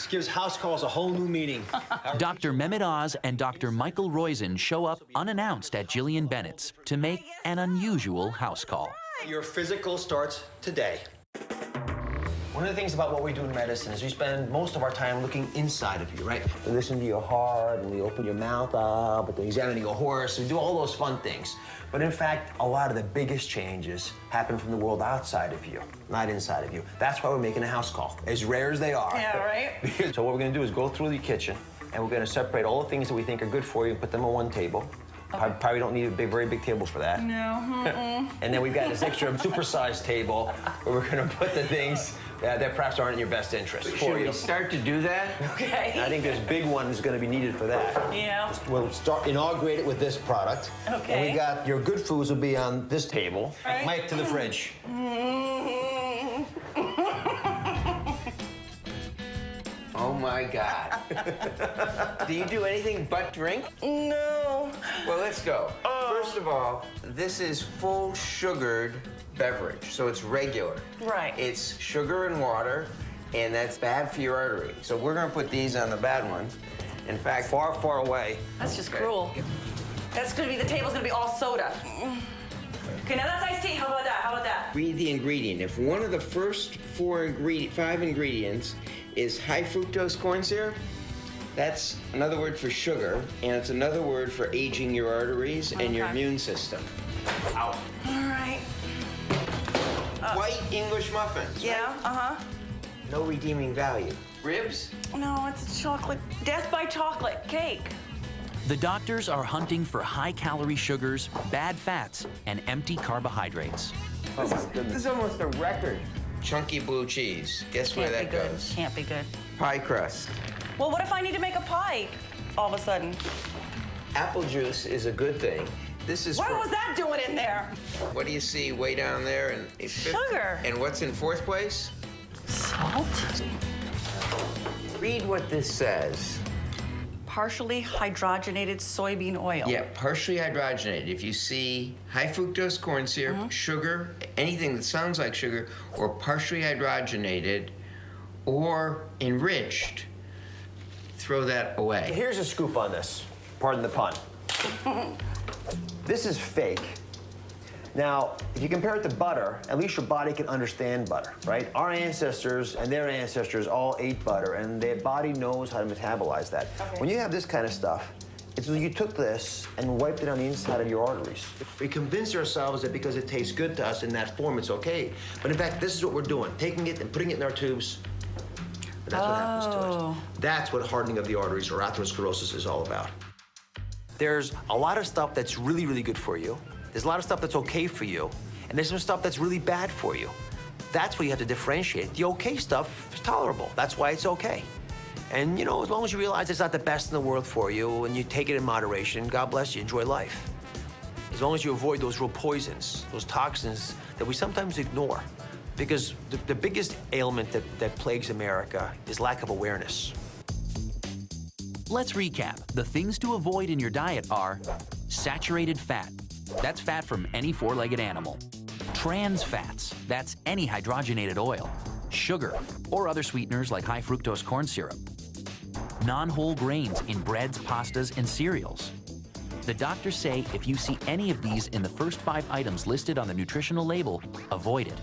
gives house calls a whole new meaning. Dr. Mehmet Oz and Dr. Michael Roizen show up unannounced at Jillian Bennett's to make an unusual house call. Your physical starts today. One of the things about what we do in medicine is we spend most of our time looking inside of you, right? We listen to your heart, and we open your mouth up, and examining a horse. We do all those fun things. But in fact, a lot of the biggest changes happen from the world outside of you, not inside of you. That's why we're making a house call, as rare as they are. Yeah, right? So what we're gonna do is go through the kitchen, and we're gonna separate all the things that we think are good for you and put them on one table. Okay. Probably don't need a very big table for that. No. And then we've got this extra supersized table where we're gonna put the things that perhaps aren't in your best interest for you. Should we start to do that? Okay. I think this big one is going to be needed for that. Yeah. We'll inaugurate it with this product. Okay. And we got your good foods will be on this table. Right. Mike, to the fridge. Oh my God. Do you do anything but drink? No. Well, let's go. First of all, this is full sugared beverage, so it's regular. Right. It's sugar and water, and that's bad for your artery. So we're gonna put these on the bad ones. In fact, Far, far away. That's just cruel. That's gonna be, the table's gonna be all soda. Okay, now that's iced tea. How about that? How about that? read the ingredient. If one of the first five ingredients is high fructose corn syrup, that's another word for sugar, and it's another word for aging your arteries and your immune system. Ow. All right. White English muffins. Yeah, right? No redeeming value. Ribs? No, it's chocolate. Death by chocolate cake. The doctors are hunting for high-calorie sugars, bad fats, and empty carbohydrates. Oh my goodness. This is almost a record. Chunky blue cheese. Guess where that goes? Can't be good. Pie crust. Well, what if I need to make a pie all of a sudden? Apple juice is a good thing. This is What was that doing in there? What do you see way down there? And it's Sugar. And what's in fourth place? Salt. Read what this says. Partially hydrogenated soybean oil. Yeah, partially hydrogenated. If you see high fructose corn syrup, sugar, anything that sounds like sugar, or partially hydrogenated, or enriched, throw that away. Here's a scoop on this. Pardon the pun. This is fake. Now, if you compare it to butter, at least your body can understand butter, right? Our ancestors and their ancestors all ate butter, and their body knows how to metabolize that. Okay. When you have this kind of stuff, it's like you took this and wiped it on the inside of your arteries. We convince ourselves that because it tastes good to us in that form, it's okay. But in fact, this is what we're doing, taking it and putting it in our tubes. But that's what happens to it. That's what hardening of the arteries or atherosclerosis is all about. There's a lot of stuff that's really, really good for you. There's a lot of stuff that's okay for you, and there's some stuff that's really bad for you. That's what you have to differentiate. The okay stuff is tolerable. That's why it's okay. And, you know, as long as you realize it's not the best in the world for you and you take it in moderation, God bless you, enjoy life. As long as you avoid those real poisons, those toxins that we sometimes ignore. Because the biggest ailment that plagues America is lack of awareness. Let's recap. The things to avoid in your diet are saturated fat. That's fat from any four-legged animal. Trans fats. That's any hydrogenated oil. Sugar, or other sweeteners like high fructose corn syrup. Non-whole grains in breads, pastas, and cereals. The doctors say if you see any of these in the first 5 items listed on the nutritional label, avoid it.